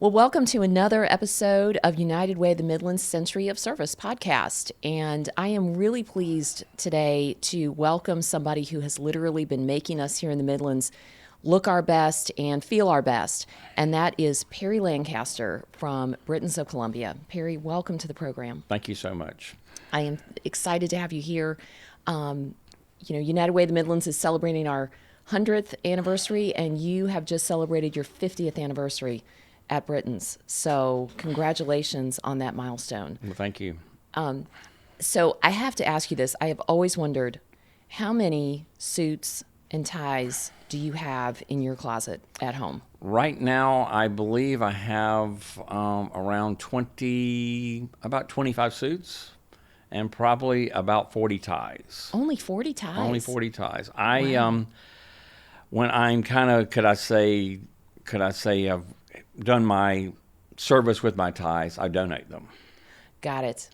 Well, welcome to another episode of United Way, the Midlands Century of Service podcast. And I am really pleased today to welcome somebody who has literally been making us here in the Midlands look our best and feel our best. And that is Perry Lancaster from Brittons of Columbia. Perry, welcome to the program. Thank you so much. I am excited to have you here. United Way, the Midlands is celebrating our 100th anniversary, and you have just celebrated your 50th anniversary at Brittons. So congratulations on that milestone. Well, thank you. So I have to ask you this. I have always wondered, how many suits and ties do you have in your closet at home? Right now, I believe I have around about 25 suits and probably about 40 ties. Only 40 ties? Only 40 ties. Wow. When I'm kind of, could I say I've done my service with my ties, I donate them. Got it.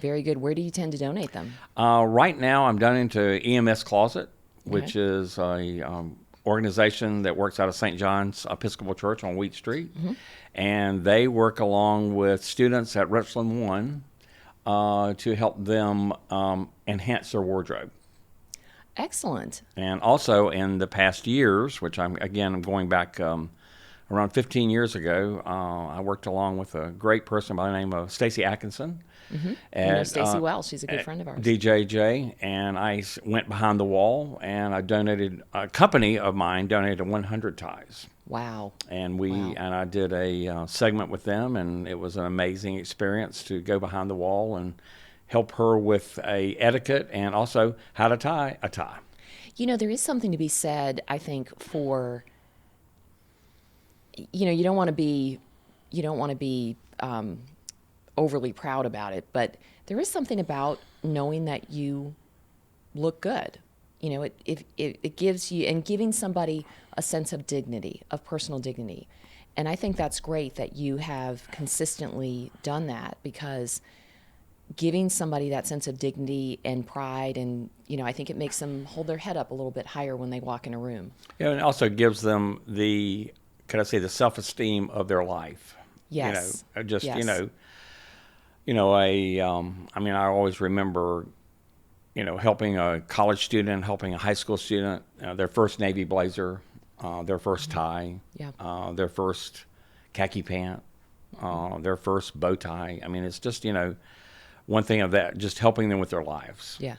Very good. Where do you tend to donate them? Right now, I'm donating to EMS Closet, which is a organization that works out of St. John's Episcopal Church on Wheat Street. Mm-hmm. And they work along with students at Richland 1 to help them enhance their wardrobe. Excellent. And also in the past years, which I'm going back around 15 years ago, I worked along with a great person by the name of Stacy Atkinson. Mm-hmm. I know Stacy well. She's a good friend of ours. DJJ, and I went behind the wall, and a company of mine donated 100 ties. Wow. And I did a segment with them, and it was an amazing experience to go behind the wall and help her with a etiquette and also how to tie a tie. You know, there is something to be said, I think, for, you don't want to be overly proud about it, but there is something about knowing that you look good. It gives you, and giving somebody a sense of dignity, of personal dignity. And I think that's great that you have consistently done that, because giving somebody that sense of dignity and pride, and I think it makes them hold their head up a little bit higher when they walk in a room. Yeah, and it also gives them the self-esteem of their life. Yes. I always remember, helping a college student, helping a high school student, their first navy blazer, their first tie, their first khaki pant, their first bow tie. I mean, it's just, one thing of that, just helping them with their lives. Yeah.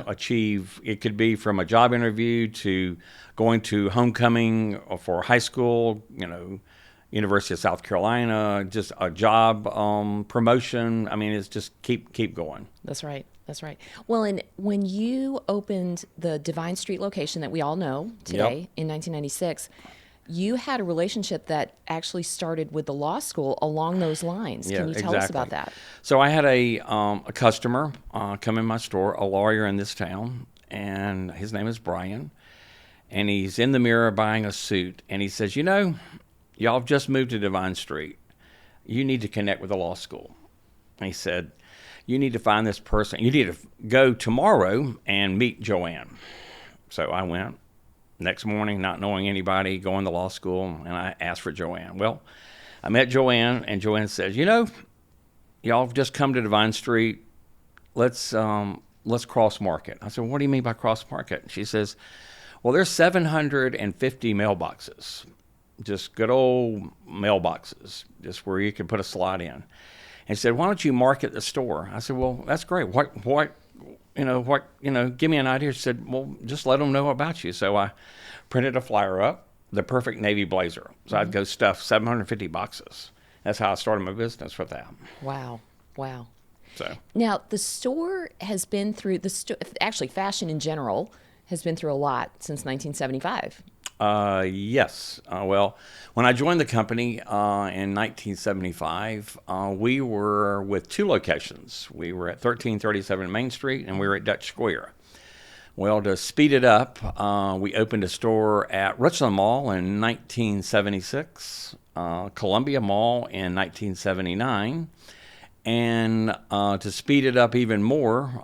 Achieve. It could be from a job interview to going to homecoming for high school, University of South Carolina, just a job promotion. I mean, it's just keep going. That's right. Well, and when you opened the Divine Street location that we all know today in 1996, you had a relationship that actually started with the law school along those lines. Yeah, Can you tell us about that? So I had a customer come in my store, a lawyer in this town, and his name is Brian, and he's in the mirror buying a suit, and he says, y'all have just moved to Divine Street. You need to connect with the law school. And he said, you need to find this person. You need to go tomorrow and meet Joanne. So I went. Next morning, not knowing anybody, going to law school, and I asked for Joanne. Well, I met Joanne, and Joanne says, y'all have just come to Divine Street. Let's cross market. I said, what do you mean by cross market? She says, well, there's 750 mailboxes, just good old mailboxes, just where you can put a slot in. And she said, why don't you market the store? I said, well, that's great. What? Give me an idea. She said, well, just let them know about you. So I printed a flyer up, the perfect navy blazer. So I'd go stuff 750 boxes. That's how I started my business with that. Wow. So now the store has been through actually fashion in general has been through a lot since 1975. Yes. Well, when I joined the company in 1975, we were with two locations. We were at 1337 Main Street, and we were at Dutch Square. Well, to speed it up, we opened a store at Richland Mall in 1976, Columbia Mall in 1979, and to speed it up even more,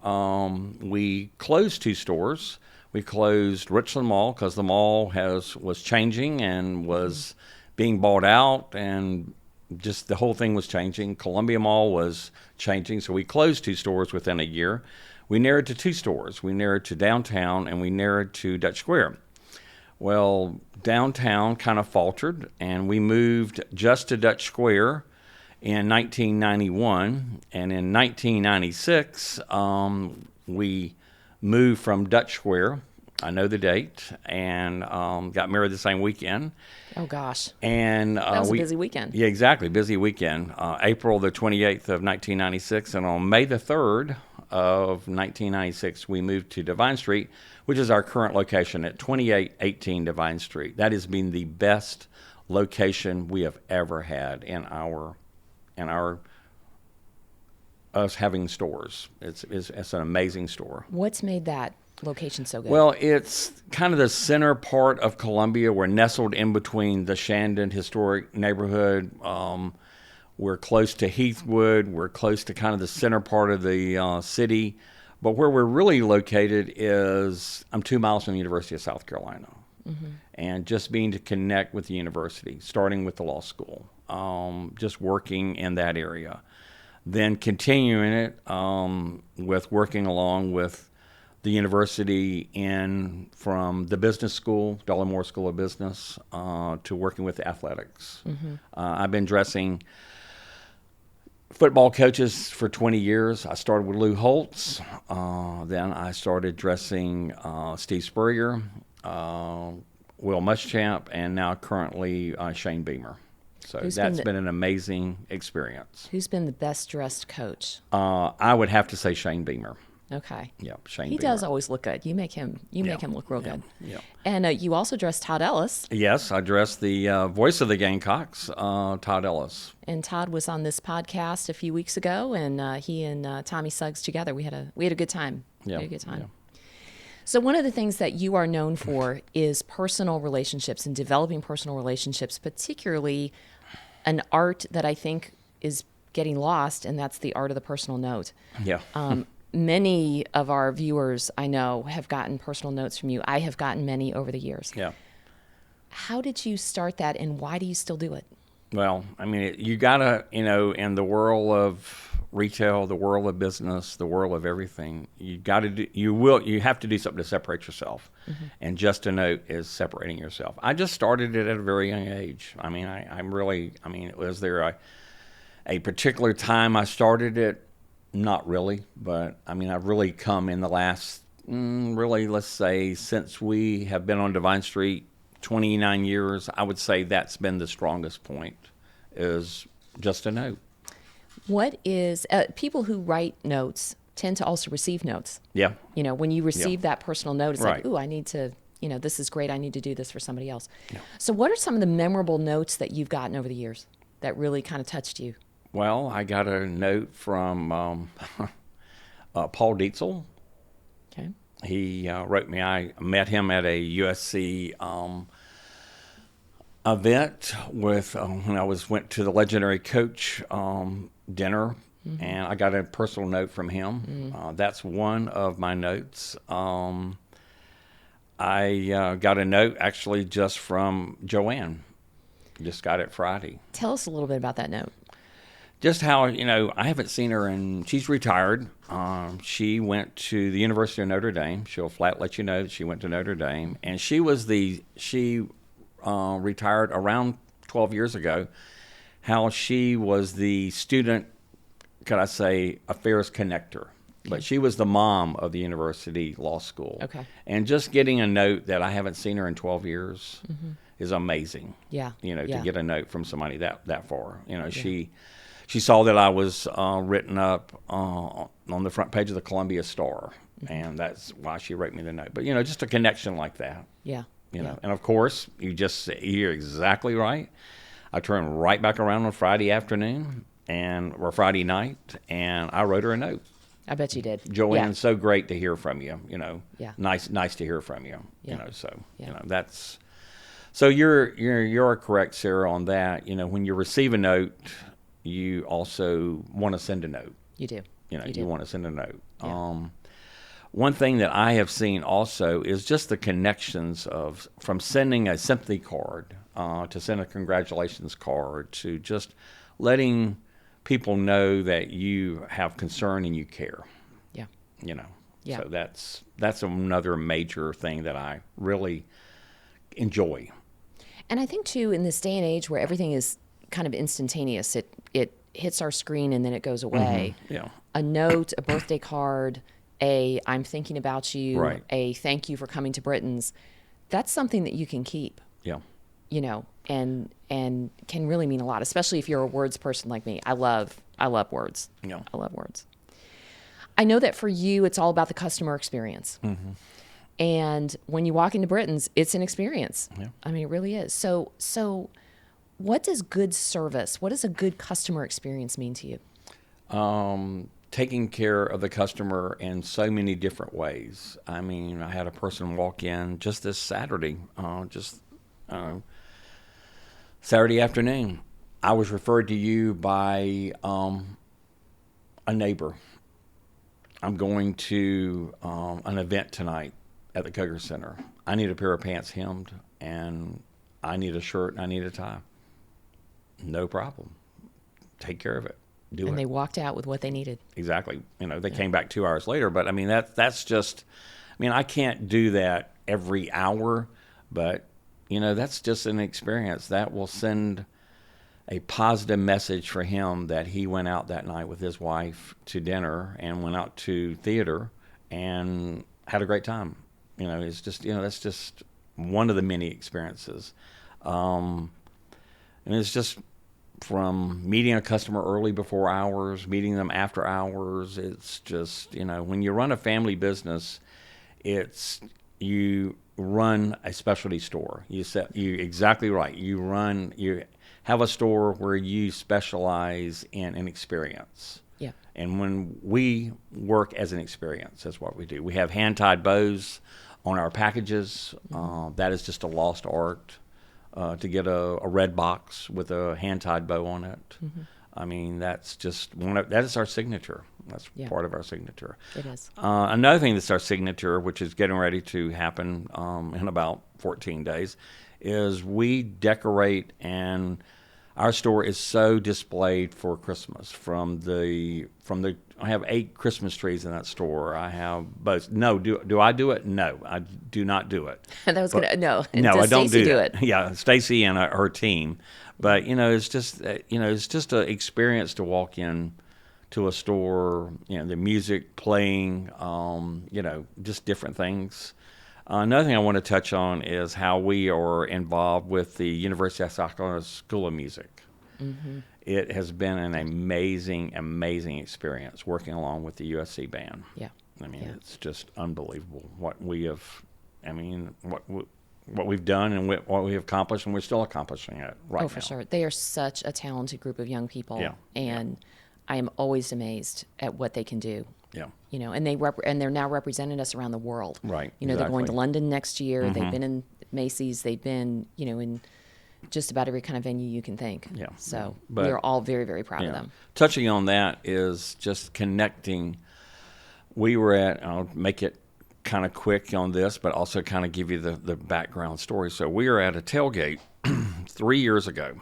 we closed two stores. We closed Richland Mall because the mall was changing and was being bought out, and just the whole thing was changing. Columbia Mall was changing, so we closed 2 stores within a year. We narrowed to 2 stores. We narrowed to downtown, and we narrowed to Dutch Square. Well, downtown kind of faltered, and we moved just to Dutch Square in 1991. And in 1996, we moved from Dutch Square. I know the date, and got married the same weekend. Oh, gosh. And That was a busy weekend. Yeah, exactly. Busy weekend. April the 28th of 1996. And on May the 3rd of 1996, we moved to Devine Street, which is our current location at 2818 Devine Street. That has been the best location we have ever had in our us having stores. It's an amazing store. What's made that location so good? Well, it's kind of the center part of Columbia. We're nestled in between the Shandon historic neighborhood. We're close to Heathwood. We're close to kind of the center part of the city. But where we're really located is I'm 2 miles from the University of South Carolina. Mm-hmm. And just being to connect with the university, starting with the law school, just working in that area. Then continuing it with working along with the university from the business school, Dollar Moore School of Business, to working with athletics. Mm-hmm. I've been dressing football coaches for 20 years. I started with Lou Holtz. Then I started dressing Steve Spurrier, Will Muschamp, and now currently Shane Beamer. So that's been an amazing experience. Who's been the best dressed coach? I would have to say Shane Beamer. Okay. Yeah, Shane He Beamer. does always look good. You make him look real good. Yeah. And you also dressed Todd Ellis. Yes, I dressed the voice of the Gamecocks, Todd Ellis. And Todd was on this podcast a few weeks ago, and he and Tommy Suggs together, we had a good time. Yeah. We had a good time. Yeah. So one of the things that you are known for is personal relationships and developing personal relationships, particularly an art that I think is getting lost, and that's the art of the personal note. Yeah. Many of our viewers, I know, have gotten personal notes from you. I have gotten many over the years. Yeah. How did you start that, and why do you still do it? Well, I mean, you gotta, in the world of retail, the world of business, the world of everything, you have to do something to separate yourself. Mm-hmm. And Just a Note is separating yourself. I just started it at a very young age. I mean, was there a particular time I started it? Not really, but I mean, I've really come in the last, let's say, since we have been on Devine Street, 29 years, I would say that's been the strongest point, is Just a Note. What is, people who write notes tend to also receive notes. Yeah. When you receive that personal note, it's right. like, ooh, I need to, this is great, I need to do this for somebody else. Yeah. So what are some of the memorable notes that you've gotten over the years that really kind of touched you? Well, I got a note from Paul Dietzel. Okay. He wrote me. I met him at a USC event when I went to the legendary coach dinner, mm-hmm. and I got a personal note from him. Mm. That's one of my notes. I got a note actually just from Joanne. Just got it Friday. Tell us a little bit about that note. Just how, I haven't seen her, and she's retired. She went to the University of Notre Dame. She'll flat let you know that she went to Notre Dame. And she retired around 12 years ago. How she was the student, could I say, affairs connector. But she was the mom of the University Law School. Okay. And just getting a note that I haven't seen her in 12 years mm-hmm. is amazing. Yeah. To get a note from somebody that far. She saw that I was written up on the front page of the Columbia Star, mm-hmm. and that's why she wrote me the note. But, just a connection like that. Yeah. And of course, you're exactly right. I turned right back around on Friday afternoon or Friday night, and I wrote her a note. I bet you did. Joanne, so great to hear from you. Yeah. Nice to hear from you. Yeah. That's. So you're correct, Sarah, on that. When you receive a note, you also want to send a note. You do. You want to send a note. Yeah. One thing that I have seen also is just the connections from sending a sympathy card to send a congratulations card, to just letting people know that you have concern and you care. Yeah. You know. Yeah. So that's another major thing that I really enjoy. And I think too, in this day and age where everything is kind of instantaneous, it hits our screen and then it goes away. Yeah. A note, a birthday card, a I'm thinking about you, Right. a thank you for coming to Brittons. That's something that you can keep. Yeah. You know, and can really mean a lot, especially if you're a words person like me. I love words. Yeah. I love words. I know that for you, it's all about the customer experience. Mm-hmm. And when you walk into Brittons, it's an experience. Yeah. I mean, it really is. So what does good service, what does a good customer experience mean to you? Taking care of the customer in so many different ways. I mean, I had a person walk in just this Saturday, Saturday afternoon. I was referred to you by a neighbor. I'm going to an event tonight at the Cougar Center. I need a pair of pants hemmed, and I need a shirt, and I need a tie. No problem. Take care of it. Do it. And they walked out with what they needed. Exactly. You know, they came back 2 hours later, but I mean, that's just, I mean, I can't do that every hour, but, you know, that's just an experience that will send a positive message for him that he went out that night with his wife to dinner and went out to theater and had a great time. You know, it's just, you know, that's just one of the many experiences. And it's just from meeting a customer early before hours, meeting them after hours. It's just, you know, when you run a family business, you run a specialty store. You exactly right. You have a store where you specialize in an experience. Yeah. And when we work as an experience, that's what we do. We have hand-tied bows on our packages. That is just a lost art. To get a red box with a hand-tied bow on it. Mm-hmm. I mean, that's just that is our signature. That's part of our signature. It is. Another thing that's our signature, which is getting ready to happen in about 14 days, is we decorate, and our store is so displayed for Christmas. I have 8 Christmas trees in that store. I have both. No, do I do it? No, I do not do it. That was good. No, no, I don't Stacy do it. Yeah, Stacy and her team. But you know, it's just an experience to walk in to a store. You know, the music playing. You know, just different things. Another thing I want to touch on is how we are involved with the University of South Carolina School of Music. Mm-hmm. It has been an amazing, amazing experience working along with the USC band. Yeah. I mean, it's just unbelievable what we have. I mean, what we've done and what we have accomplished, and we're still accomplishing it right now. Oh, for sure. They are such a talented group of young people. Yeah. And I am always amazed at what they can do. Yeah. You know, and they're now representing us around the world. Right. You know, they're going to London next year. Mm-hmm. They've been in Macy's. They've been, you know, in just about every kind of venue you can think. Yeah. So But, we are all very, very proud of them. Touching on that is just connecting. I'll make it kind of quick on this, but also kind of give you the background story. So we were at a tailgate 3 years ago.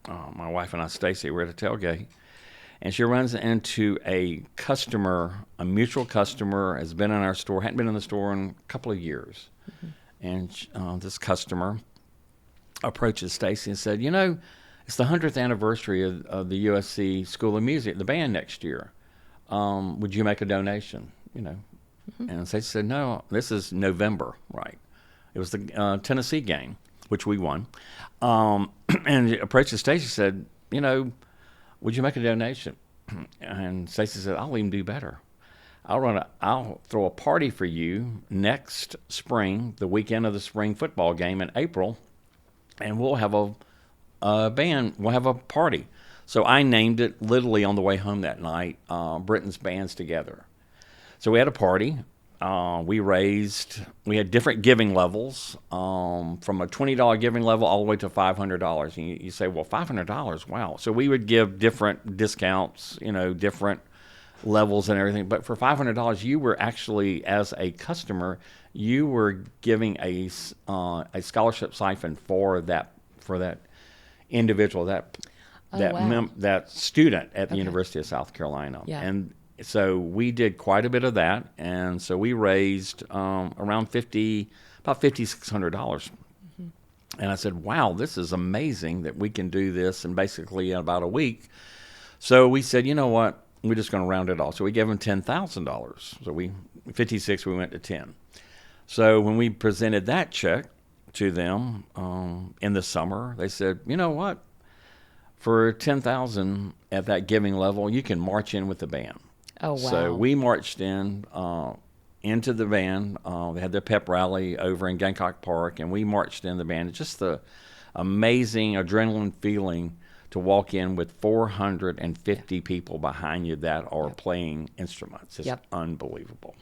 My wife and I, Stacy, were at a tailgate. And she runs into a mutual customer, has been in our store, hadn't been in the store in a couple of years. Mm-hmm. And this customer approaches Stacy and said, you know, it's the 100th anniversary of the USC School of Music, the band next year. Would you make a donation? You know, mm-hmm. And Stacy said, no, this is November, right? It was the Tennessee game, which we won. And approaches Stacy and said, you know, would you make a donation? And Stacy said, I'll even do better. I'll throw a party for you next spring, the weekend of the spring football game in April, and we'll have a band. We'll have a party. So I named it literally on the way home that night, Brittons Bands Together. So we had a party. We had different giving levels, from a $20 giving level all the way to $500. And you say, well, $500, wow. So we would give different discounts, you know, different levels and everything. But for $500, you were actually, as a customer, you were giving a scholarship siphon for for that individual, wow. that student at the Okay. University of South Carolina. Yeah. And so we did quite a bit of that, and so we raised around about $5,600. And I said, wow, this is amazing that we can do this in basically about a week. So we said, you know what, we're just going to round it off. So we gave them $10,000. So 56, we went to 10. So when we presented that check to them in the summer, they said, you know what, for 10,000 at that giving level, you can march in with the band. Oh, wow. So we marched into the band. They had their pep rally over in Gamecock Park, and we marched in the band. It's just the amazing adrenaline feeling to walk in with 450 people behind you that are playing instruments. It's unbelievable.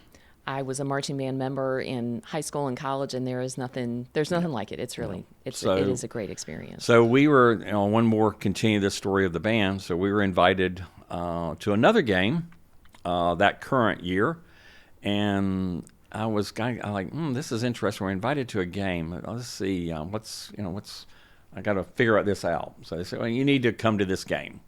I was a marching band member in high school and college, and there's nothing like it. It's really, it is a great experience. So we were, one more continue this story of the band. So we were invited to another game that current year, and I was like, this is interesting. We're invited to a game. Let's see, I got to figure out this out. So they said, well, you need to come to this game.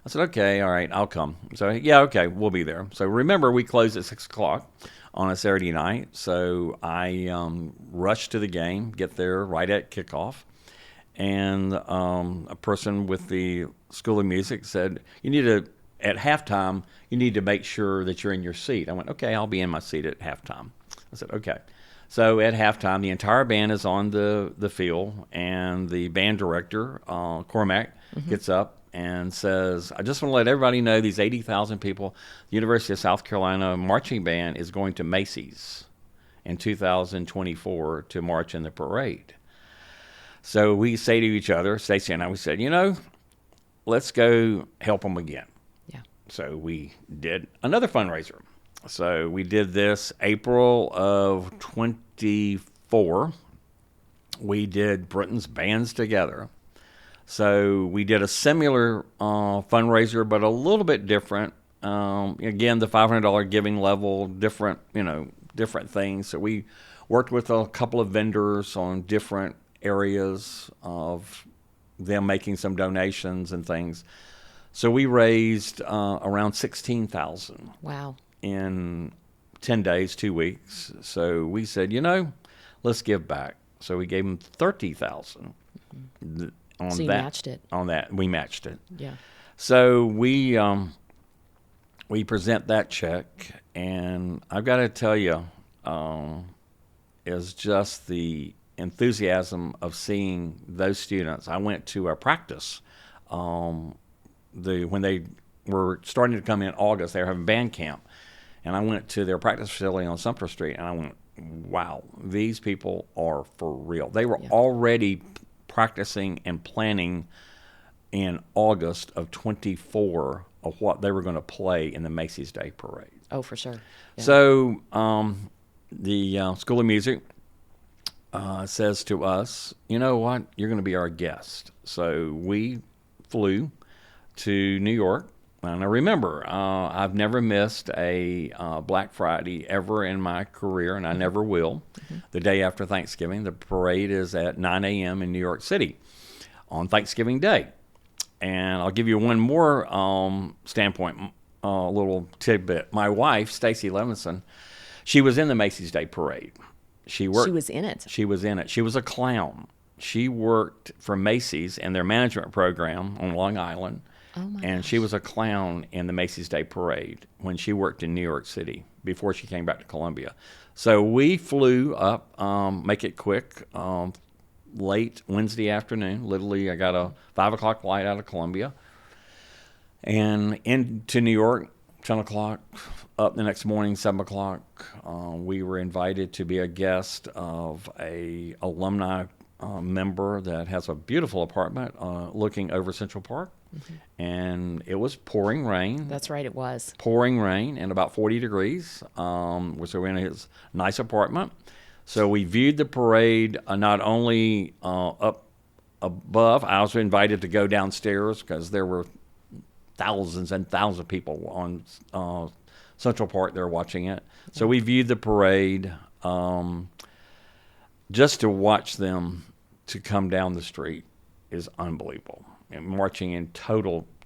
I said, okay, all right, I'll come. So yeah, okay, we'll be there. So remember, we closed at 6:00 on a Saturday night. So I rushed to the game, get there right at kickoff, and a person with the School of Music said, at halftime, you need to make sure that you're in your seat. I went, okay, I'll be in my seat at halftime. I said, okay. So at halftime, the entire band is on the field, and the band director, Cormac, gets up and says, I just want to let everybody know these 80,000 people, the University of South Carolina marching band is going to Macy's in 2024 to march in the parade. So we say to each other, Stacy and I, we said, let's go help them again. Yeah. So we did another fundraiser. So we did this April of 24. We did Britain's Bands Together. So we did a similar fundraiser, but a little bit different. Again, the $500 giving level, different things. So we worked with a couple of vendors on different areas of them making some donations and things. So we raised around $16,000. Wow. In 10 days, 2 weeks. So we said, let's give back. So we gave them $30,000. So you matched it. On that, we matched it. Yeah. So we present that check, and I've got to tell you, is just the enthusiasm of seeing those students. I went to a practice. When they were starting to come in August, they were having band camp, and I went to their practice facility on Sumter Street, and I went, wow, these people are for real. They were already practicing and planning in August of 24 of what they were going to play in the Macy's Day Parade. Oh, for sure. Yeah. So the School of Music says to us, you know what, you're going to be our guest. So we flew to New York. And I remember, I've never missed a Black Friday ever in my career, and I never will. The day after Thanksgiving, the parade is at 9 a.m. in New York City on Thanksgiving Day. And I'll give you one more standpoint, a little tidbit. My wife, Stacy Levinson, she was in the Macy's Day Parade. She was in it. She was in it. She was a clown. She worked for Macy's in their management program on Long Island. Oh my and gosh. she was a clown in the Macy's Day Parade when she worked in New York City before she came back to Columbia. So we flew up, make it quick, late Wednesday afternoon. Literally, I got a 5 o'clock flight out of Columbia and into New York, 10 o'clock, up the next morning, 7 o'clock. We were invited to be a guest of a alumni member that has a beautiful apartment looking over Central Park. And it was pouring rain. That's right, it was. Pouring rain and about 40 degrees. So we're in his nice apartment. So we viewed the parade not only up above. I was invited to go downstairs because there were thousands and thousands of people on Central Park there watching it. So we viewed the parade just to watch them to come down the street is unbelievable. And marching in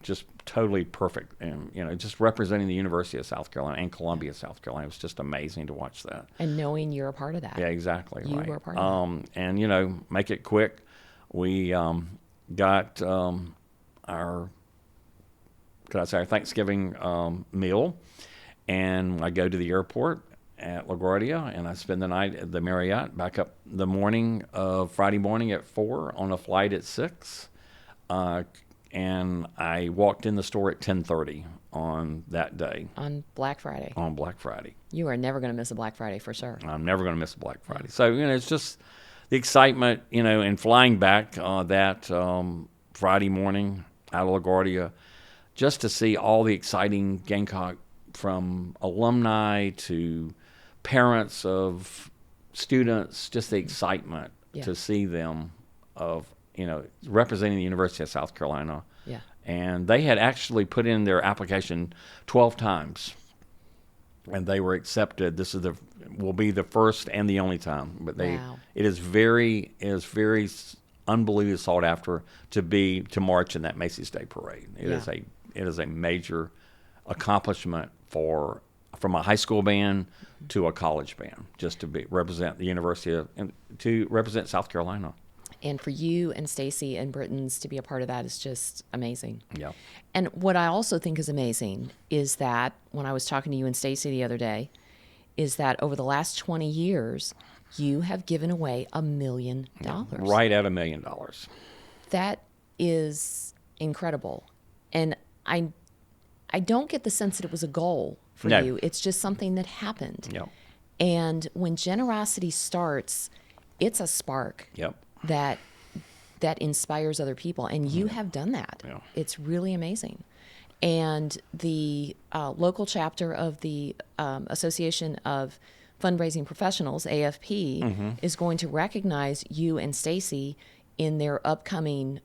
just totally perfect, and just representing the University of South Carolina and Columbia, South Carolina. It was just amazing to watch that. And knowing you're a part of that. Yeah, exactly. You right. were a part of that. And make it quick. We got our Thanksgiving meal, and I go to the airport at LaGuardia, and I spend the night at the Marriott, back up the morning of Friday morning at 4 on a flight at 6. And I walked in the store at 10:30 on that day. On Black Friday. On Black Friday. You are never going to miss a Black Friday for sure. I'm never going to miss a Black Friday. So, it's just the excitement, and flying back that Friday morning out of LaGuardia, just to see all the exciting Gamecock, from alumni to parents of students, just the excitement to see them of, representing the University of South Carolina. Yeah. And they had actually put in their application 12 times, and they were accepted. This will be the first and the only time. But it is very unbelievably sought after to march in that Macy's Day Parade. It is a major accomplishment from a high school band to a college band, just to represent the University and to represent South Carolina. And for you and Stacy and Brittons to be a part of that is just amazing. Yeah. And what I also think is amazing is that when I was talking to you and Stacy the other day, is that over the last 20 years, you have given away $1 million. Right at $1 million. That is incredible. And I don't get the sense that it was a goal for you. It's just something that happened. Yep. And when generosity starts, it's a spark. Yep. that inspires other people, and you have done that. Yeah. It's really amazing. And the local chapter of the Association of Fundraising Professionals, AFP, is going to recognize you and Stacy in their upcoming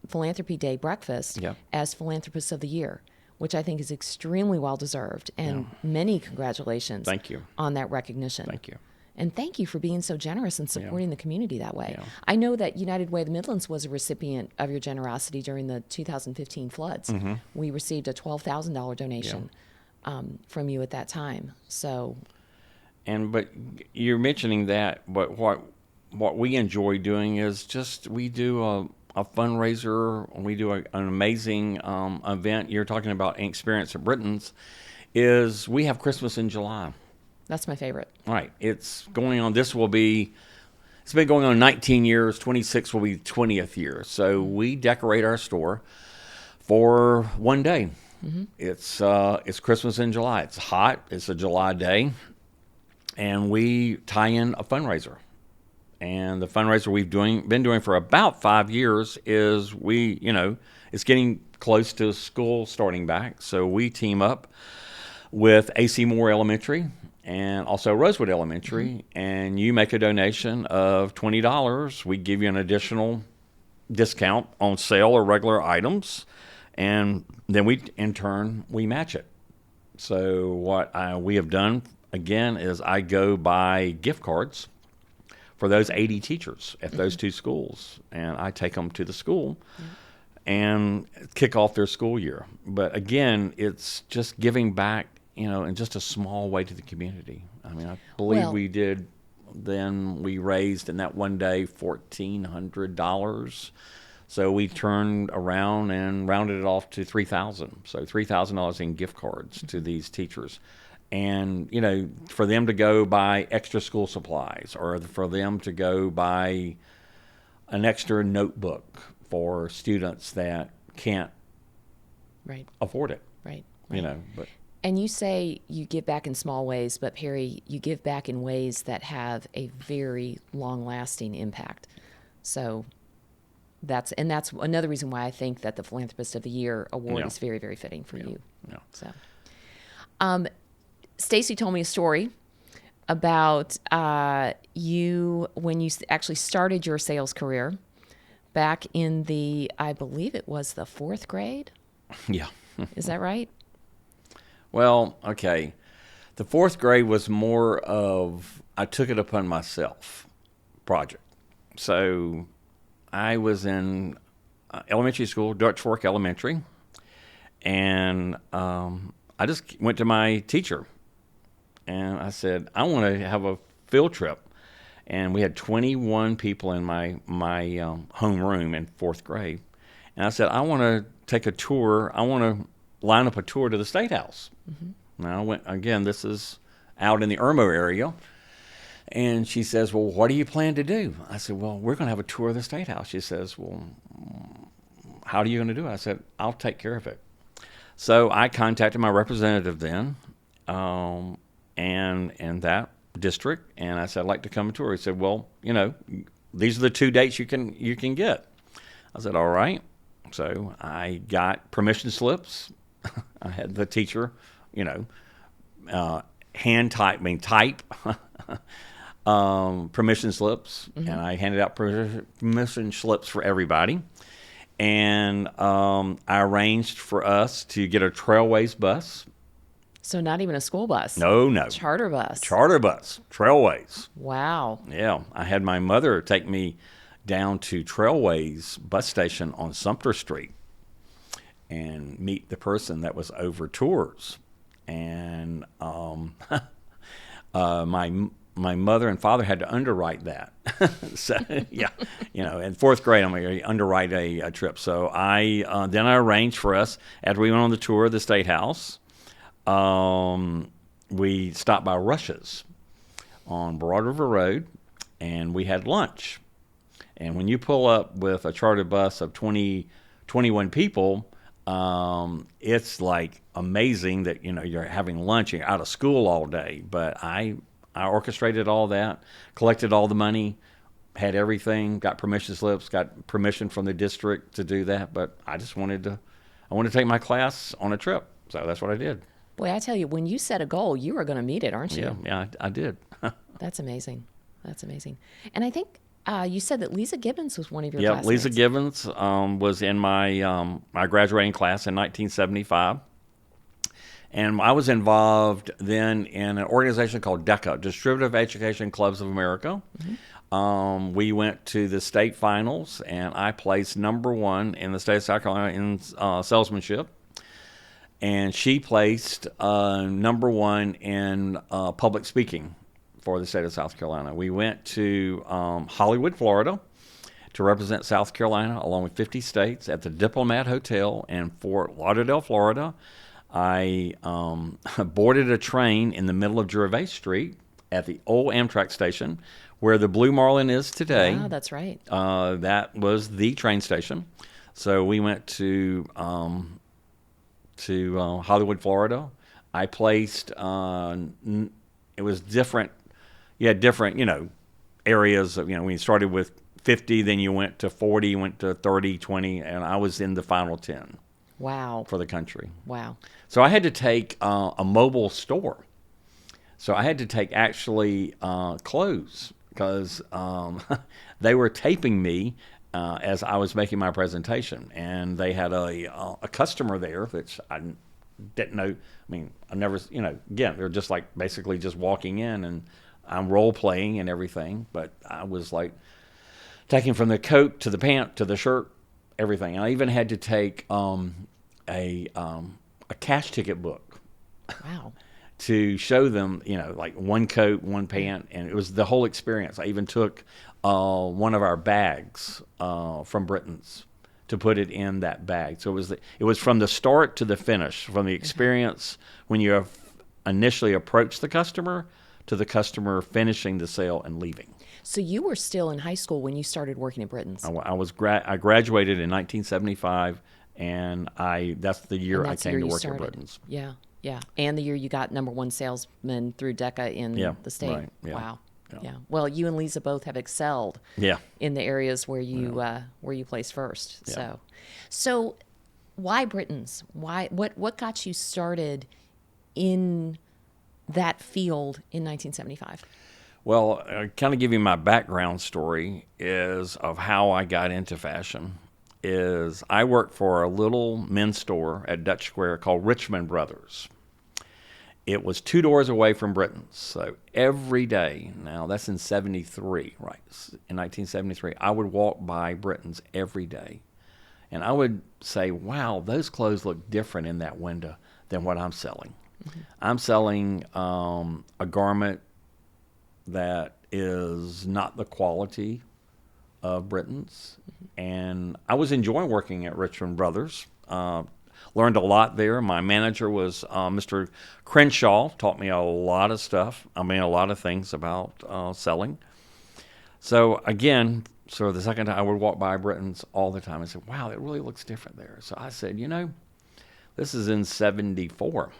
Philanthropy Day breakfast as Philanthropists of the Year, which I think is extremely well deserved. And many congratulations. Thank you on that recognition. Thank you. And thank you for being so generous and supporting the community that way. Yeah. I know that United Way of the Midlands was a recipient of your generosity during the 2015 floods. We received a $12,000 donation from you at that time. So, but you're mentioning that, but what we enjoy doing is just we do a fundraiser. We do an amazing event. You're talking about Experience at Brittons. Is we have Christmas in July. that's my favorite. Right. It's going on. It's been going on 19 years. 26 will be the 20th year. So we decorate our store for one day. It's Christmas in July. It's hot. It's a July day. And we tie in a fundraiser. And the fundraiser we've been doing for about 5 years is it's getting close to school starting back. So we team up with AC Moore Elementary and also Rosewood Elementary, and you make a donation of $20. We give you an additional discount on sale or regular items, and then in turn, we match it. So what we have done, again, is I go buy gift cards for those 80 teachers at those two schools, and I take them to the school and kick off their school year. But again, it's just giving back, in just a small way to the community. I mean, I believe we raised in that one day $1,400. So we turned around and rounded it off to $3,000. So $3,000 in gift cards to these teachers. And, for them to go buy extra school supplies, or for them to go buy an extra notebook for students that can't afford it. Right. But. And you say you give back in small ways, but Perry, you give back in ways that have a very long-lasting impact. So that's another reason why I think that the Philanthropist of the Year award is very, very fitting for you. Yeah. So, Stacy told me a story about you when you actually started your sales career back in I believe it was the 4th grade. Yeah. Is that right? Well, okay. The 4th grade was more of I took it upon myself project. So I was in elementary school, Dutch Fork Elementary, and I just went to my teacher, and I said, I want to have a field trip. And we had 21 people in my home room in fourth grade. And I said, I want to take a tour. I want to line up a tour to the State House. Now, I went, again, this is out in the Irmo area. And she says, well, what do you plan to do? I said, well, we're going to have a tour of the State House. She says, well, how are you going to do it? I said, I'll take care of it. So I contacted my representative then, and that district, and I said, I'd like to come and tour. He said, well, these are the 2 dates you can get. I said, all right. So I got permission slips. I had the teacher, hand type permission slips, and I handed out permission slips for everybody. And I arranged for us to get a Trailways bus. So not even a school bus. No. Charter bus. Charter bus, Trailways. Wow. Yeah. I had my mother take me down to Trailways bus station on Sumter Street and meet the person that was over tours. And my mother and father had to underwrite that. So, yeah, in fourth grade, I'm going to underwrite a trip. So then I arranged for us, after we went on the tour of the State House, we stopped by Rush's on Broad River Road, and we had lunch. And when you pull up with a charter bus of 21 people, it's like amazing that, you're having lunch and you're out of school all day. But I orchestrated all that, collected all the money, had everything, got permission slips, got permission from the district to do that. But I wanted to take my class on a trip. So that's what I did. Boy, I tell you, when you set a goal, you are going to meet it, aren't you? Yeah, I did. That's amazing. And I think you said that Lisa Gibbons was one of your classmates. Yeah, classmates. Lisa Gibbons was in my graduating class in 1975. And I was involved then in an organization called DECA, Distributive Education Clubs of America. We went to the state finals, and I placed number 1 in the state of South Carolina in salesmanship. And she placed number 1 in public speaking for the state of South Carolina. We went to Hollywood, Florida, to represent South Carolina along with 50 states at the Diplomat Hotel in Fort Lauderdale, Florida. I boarded a train in the middle of Gervais Street at the old Amtrak station where the Blue Marlin is today. Ah, that's right. That was the train station. So we went to Hollywood, Florida. I placed, it was different. You had different, areas of, when you started with 50, then you went to 40, you went to 30, 20, and I was in the final 10. Wow. For the country. Wow. So I had to take a mobile store. So I had to take actually clothes because they were taping me as I was making my presentation. And they had a customer there, which I didn't know. I mean, I never, again, they're just like basically just walking in, and I'm role playing and everything. But I was like taking from the coat to the pant to the shirt, everything. And I even had to take a cash ticket book. Wow. To show them, like one coat, one pant, and it was the whole experience. I even took one of our bags from Brittons to put it in that bag. So it was from the start to the finish, from the experience when you have initially approached the customer to the customer finishing the sale and leaving. So you were still in high school when you started working at Brittons. I graduated in 1975, and that's the year I came to work at Brittons. Yeah. Yeah, and the year you got number 1 salesman through DECA in the state. Right, yeah. Wow. Yeah. Well, you and Lisa both have excelled. Yeah. In the areas where you placed first. Yeah. So, why Brittons? Why? What got you started in that field in 1975? Well, kind of give you my background story is of how I got into fashion. Is I worked for a little men's store at Dutch Square called Richmond Brothers. It was 2 doors away from Brittons. So every day, now that's in 73, right? In 1973, I would walk by Brittons every day. And I would say, wow, those clothes look different in that window than what I'm selling. I'm selling a garment that is not the quality of Brittons. And I was enjoying working at Richmond Brothers. Learned a lot there. My manager was Mr. Crenshaw, taught me a lot of stuff. I mean, a lot of things about selling. So again, so the second time I would walk by Brittons all the time and say, wow, it really looks different there. So I said, this is in 74.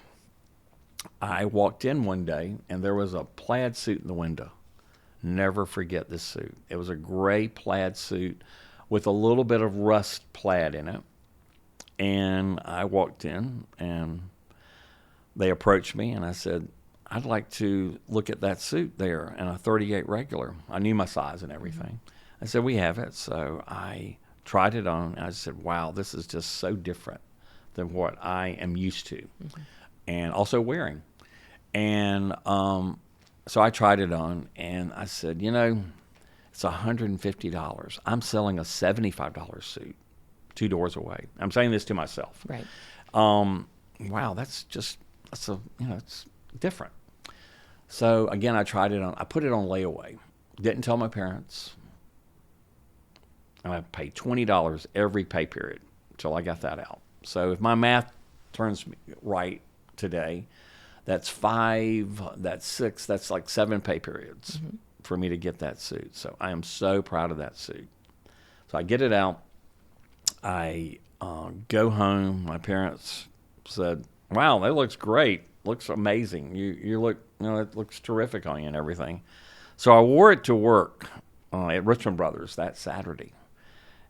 I walked in one day and there was a plaid suit in the window. Never forget this suit. It was a gray plaid suit with a little bit of rust plaid in it. And I walked in and they approached me and I said, I'd like to look at that suit there in a 38 regular. I knew my size and everything. I said, we have it. So I tried it on and I said, wow, this is just so different than what I am used to and also wearing. And so I tried it on and I said, it's $150. I'm selling a $75 suit 2 doors away. I'm saying this to myself. Right. Wow, it's different. So again, I tried it on. I put it on layaway. Didn't tell my parents. And I paid $20 every pay period until I got that out. So if my math turns right today, that's 5, that's 6, that's like 7 pay periods for me to get that suit. So I am so proud of that suit. So I get it out. I go home. My parents said, wow, that looks great. Looks amazing. You look, it looks terrific on you and everything. So I wore it to work at Richmond Brothers that Saturday.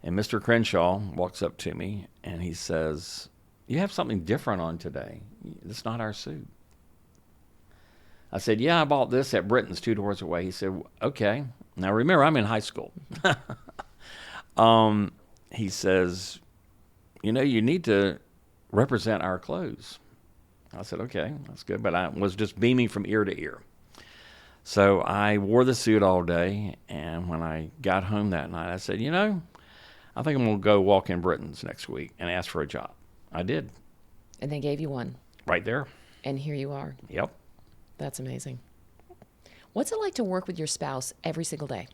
And Mr. Crenshaw walks up to me and he says, you have something different on today. It's not our suit. I said, yeah, I bought this at Brittons 2 doors away. He said, okay. Now remember, I'm in high school. He says, you need to represent our clothes. I said, okay, that's good. But I was just beaming from ear to ear. So I wore the suit all day. And when I got home that night, I said, I think I'm going to go walk in Brittons next week and ask for a job. I did. And they gave you one. Right there. And here you are. Yep. That's amazing. What's it like to work with your spouse every single day?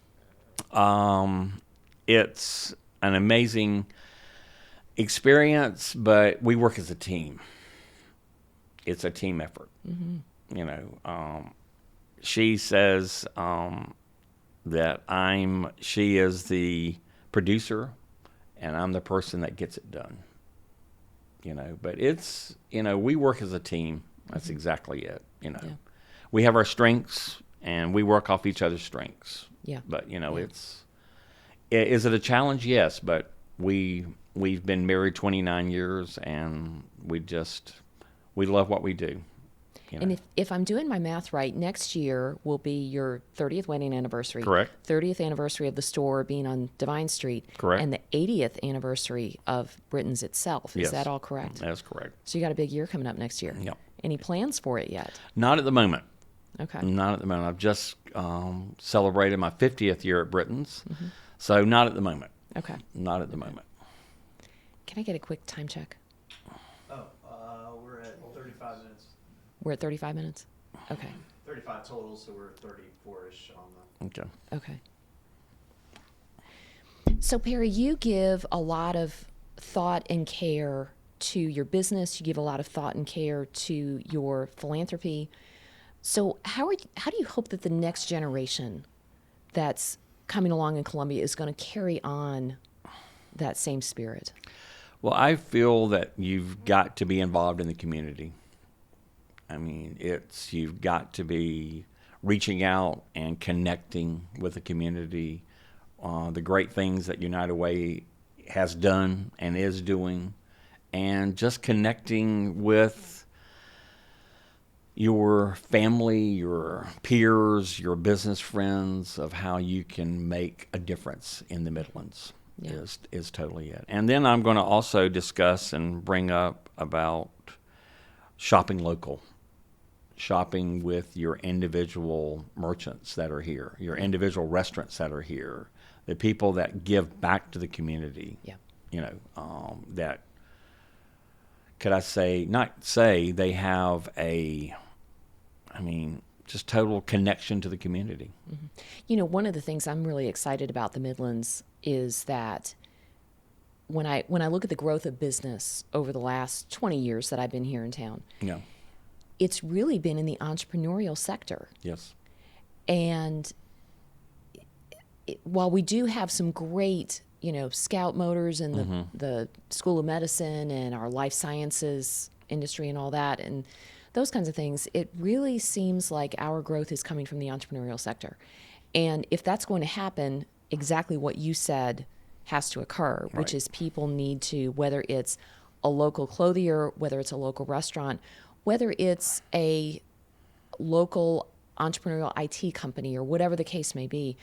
It's an amazing experience, but we work as a team. It's a team effort. She says that she is the producer and I'm the person that gets it done. But it's, we work as a team. That's exactly it. Yeah. We have our strengths and we work off each other's strengths. Yeah. But, is it a challenge? Yes, but we've been married 29 years and we love what we do. And if I'm doing my math right, next year will be your 30th wedding anniversary. Correct. 30th anniversary of the store being on Divine Street. Correct. And the 80th anniversary of Brittons itself. Yes. Is that all correct? That's correct. So you got a big year coming up next year. Yep. Any plans for it yet? Not at the moment. Okay. Not at the moment. I've just celebrated my 50th year at Brittons. So not at the moment. Okay. Not at the moment. Can I get a quick time check? We're at 35 minutes. We're at 35 minutes? Okay. 35 total, so we're at 34-ish on the... Okay. Okay. So, Perry, you give a lot of thought and care to your business. You give a lot of thought and care to your philanthropy. So how do you hope that the next generation that's coming along in Columbia is going to carry on that same spirit? Well, I feel that you've got to be involved in the community. I mean, you've got to be reaching out and connecting with the community. The great things that United Way has done and is doing, and just connecting with your family, your peers, your business friends, of how you can make a difference in the Midlands. Yeah. is totally it. And then I'm going to also discuss and bring up about shopping local, shopping with your individual merchants that are here, your individual restaurants that are here, the people that give back to the community. Yeah. that could I say, not say they have just total connection to the community. One of the things I'm really excited about the Midlands is that when I look at the growth of business over the last 20 years that I've been here in town, Yeah. it's really been in the entrepreneurial sector. Yes. And while we do have some great, Scout Motors and the School of Medicine and our life sciences industry and all that, and those kinds of things, it really seems like our growth is coming from the entrepreneurial sector. And if that's going to happen, exactly what you said has to occur, which Right. is people need to, whether it's a local clothier, whether it's a local restaurant, whether it's a local entrepreneurial IT company or whatever the case may be,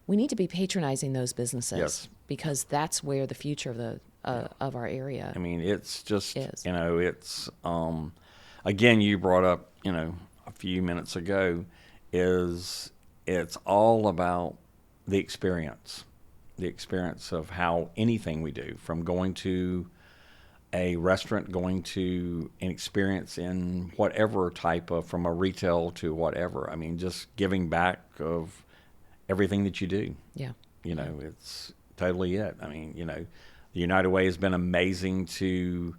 we need to be patronizing those businesses Yes. because that's where the future of the of our area It's just, is. it's, again, you brought up, a few minutes ago, is it's all about the experience of how anything we do, from going to a restaurant, going to an experience in whatever type of, from a retail to whatever. Just giving back of everything that you do. Yeah. It's totally it. The United Way has been amazing to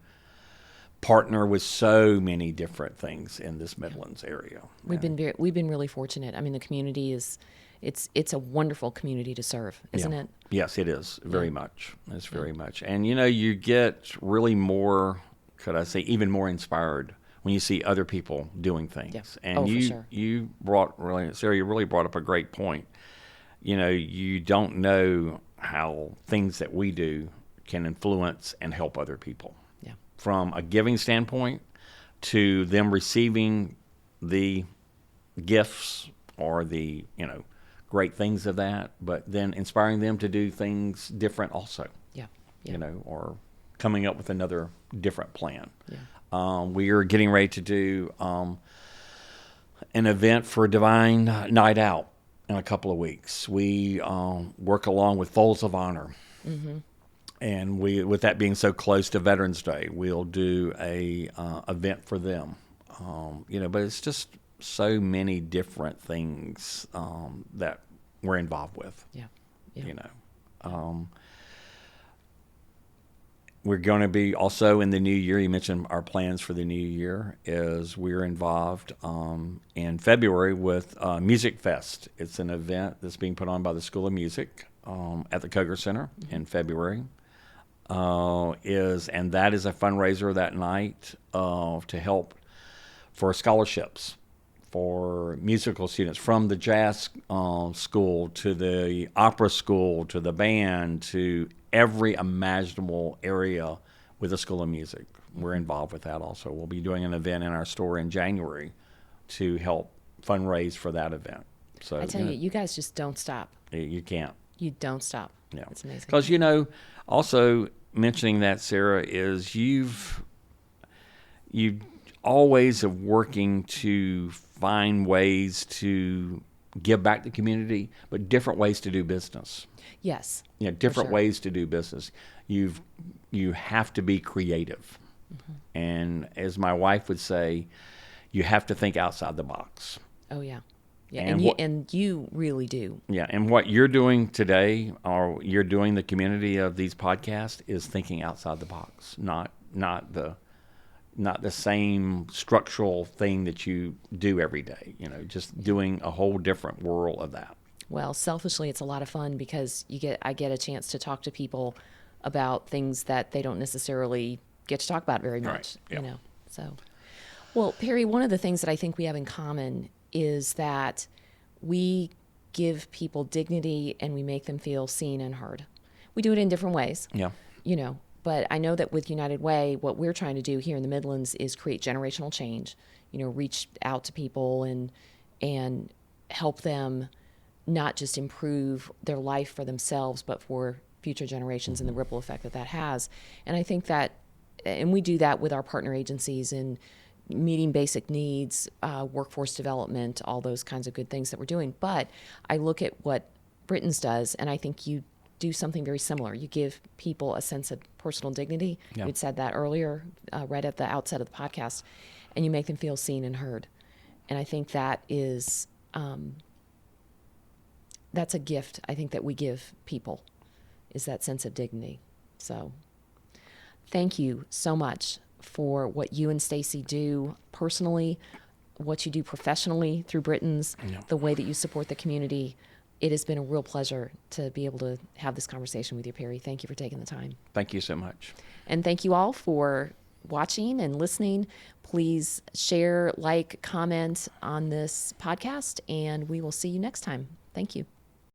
partner with so many different things in this Midlands area. We've been really fortunate. The community is it's a wonderful community to serve, isn't it? Yes, it is very much. It's very much. And you get really more, could I say, even more inspired when you see other people doing things. Yeah. And Oh, for you sure. you brought really, Sarah, you really brought up a great point. You don't know how things that we do can influence and help other people. Yeah. From a giving standpoint to them receiving the gifts or the, great things of that, but then inspiring them to do things different also, Yeah. Yeah. or coming up with another different plan. Yeah. We are getting ready to do an event for Divine Night Out in a couple of weeks. We work along with Folds of Honor. And with that being so close to Veterans Day, we'll do a event for them. But it's just so many different things that we're involved with. Yeah. Yeah. We're going to be also in the new year. You mentioned our plans for the new year is we're involved in February with Music Fest. It's an event that's being put on by the School of Music at the Koger Center in February. And that is a fundraiser that night to help for scholarships for musical students, from the jazz school to the opera school to the band to every imaginable area with the School of Music. We're involved with that also. We'll be doing an event in our store in January to help fundraise for that event. So I tell you, you guys just don't stop. you can't. You don't stop. Yeah. It's amazing. Because, also mentioning that, Sarah, is you always are working to find ways to give back to the community, but different ways to do business. Yes. Different sure. ways to do business. You have to be creative. And as my wife would say, you have to think outside the box. Oh yeah. Yeah. And And you really do. Yeah, and what you're doing today, or you're doing the community of these podcasts, is thinking outside the box, not the same structural thing that you do every day. Just doing a whole different whirl of that. Well, selfishly, it's a lot of fun because I get a chance to talk to people about things that they don't necessarily get to talk about very much. Right. Yeah. So, well, Perry, one of the things that I think we have in common is that we give people dignity and we make them feel seen and heard. We do it in different ways. Yeah. But I know that with United Way, what we're trying to do here in the Midlands is create generational change. Reach out to people and help them not just improve their life for themselves, but for future generations and the ripple effect that has. And I think that, and we do that with our partner agencies and meeting basic needs, workforce development, all those kinds of good things that we're doing. But I look at what Brittons does, and I think you do something very similar. You give people a sense of personal dignity. Yeah. You'd said that earlier, right at the outset of the podcast, and you make them feel seen and heard. And I think that is, that's a gift I think that we give people, is that sense of dignity. So thank you so much for what you and Stacy do personally, what you do professionally through Brittons, the way that you support the community. It has been a real pleasure to be able to have this conversation with you, Perry. Thank you for taking the time. Thank you so much. And thank you all for watching and listening. Please share, like, comment on this podcast, and we will see you next time. Thank you.